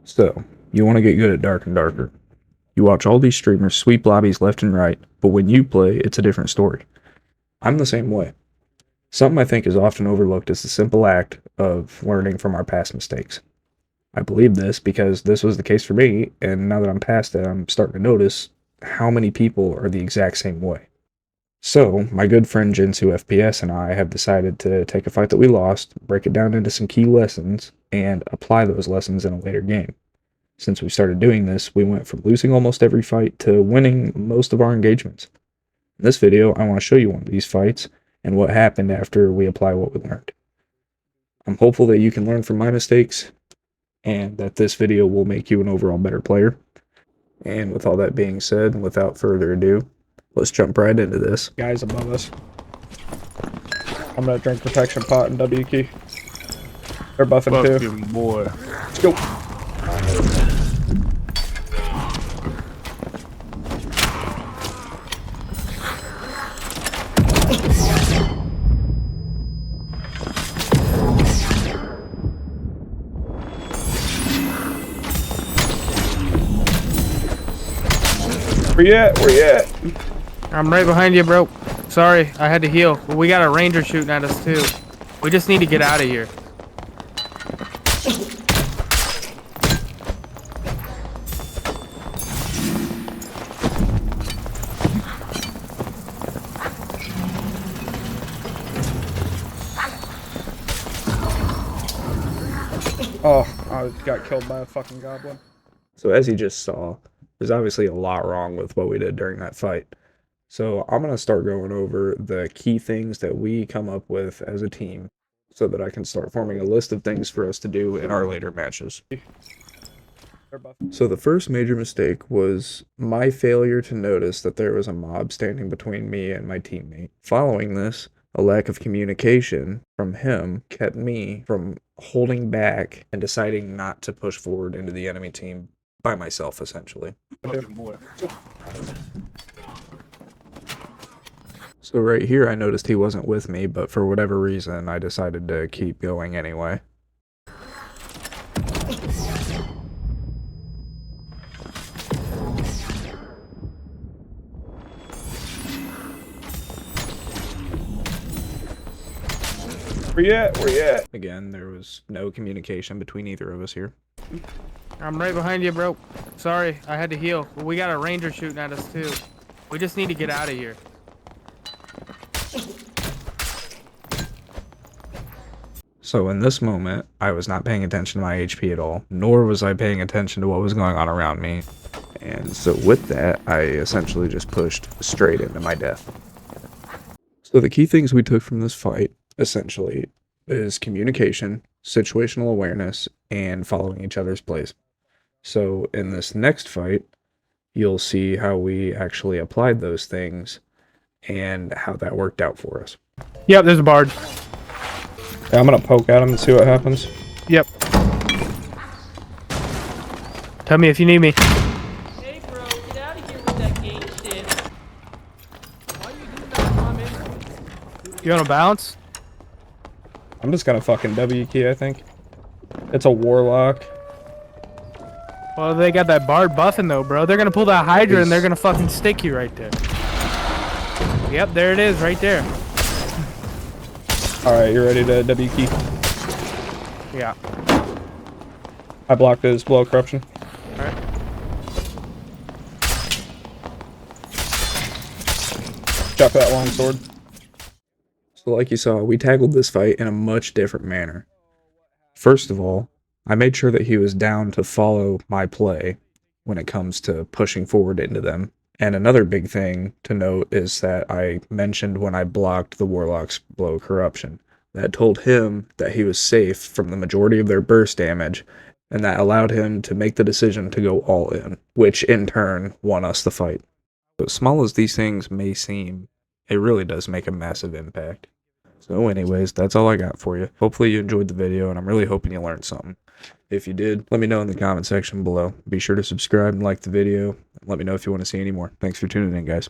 So, you want to get good at Dark and Darker. You watch all these streamers sweep lobbies left and right, but when you play, it's a different story. I'm the same way. Something I think is often overlooked is the simple act of learning from our past mistakes. I believe this because this was the case for me, and now that I'm past it, I'm starting to notice how many people are the exact same way. So, my good friend Jinsu FPS and I have decided to take a fight that we lost, break it down into some key lessons, and apply those lessons in a later game. Since we started doing this, we went from losing almost every fight to winning most of our engagements. In this video, I want to show you one of these fights and what happened after we apply what we learned. I'm hopeful that you can learn from my mistakes and that this video will make you an overall better player. And with all that being said, without further ado, let's jump right into this. Guys above us. I'm gonna drink protection pot and W key. They're buffing too. Fucking boy. Let's go. Where you at? Where you at? I'm right behind you, bro. Sorry, I had to heal. But we got a ranger shooting at us too. We just need to get out of here. Oh, I got killed by a fucking goblin. So as you just saw, there's obviously a lot wrong with what we did during that fight. So I'm going to start going over the key things that we come up with as a team so that I can start forming a list of things for us to do in our later matches. So the first major mistake was my failure to notice that there was a mob standing between me and my teammate. Following this, a lack of communication from him kept me from holding back and deciding not to push forward into the enemy team by myself, essentially. So right here I noticed he wasn't with me, but for whatever reason I decided to keep going anyway. Where you at? Where you at? Again, there was no communication between either of us here. I'm right behind you, bro. Sorry, I had to heal. But we got a ranger shooting at us too. We just need to get out of here. So in this moment, I was not paying attention to my HP at all, nor was I paying attention to what was going on around me. And so with that, I essentially just pushed straight into my death. So the key things we took from this fight, essentially, is communication, situational awareness, and following each other's plays. So in this next fight, you'll see how we actually applied those things and how that worked out for us. Yep, there's a bard. Yeah, I'm gonna poke at him and see what happens. Yep. Tell me if you need me. Hey bro, get out of here with that game shit. Why you doing that while I'm in? You wanna bounce? I'm just gonna fucking W key, I think. It's a warlock. Well, they got that bard buffing though, bro. They're gonna pull that hydra and they're gonna fucking stick you right there. Yep, there it is, right there. Alright, you ready to W key? Yeah. I blocked his blow of corruption. Alright. Drop that long sword. So like you saw, we tackled this fight in a much different manner. First of all, I made sure that he was down to follow my play when it comes to pushing forward into them. And another big thing to note is that I mentioned when I blocked the Warlock's blow corruption. That told him that he was safe from the majority of their burst damage, and that allowed him to make the decision to go all in, which in turn won us the fight. As small as these things may seem, it really does make a massive impact. So anyways, that's all I got for you. Hopefully you enjoyed the video, and I'm really hoping you learned something. If you did, let me know in the comment section below. Be sure to subscribe and like the video. Let me know if you want to see any more. Thanks for tuning in, guys.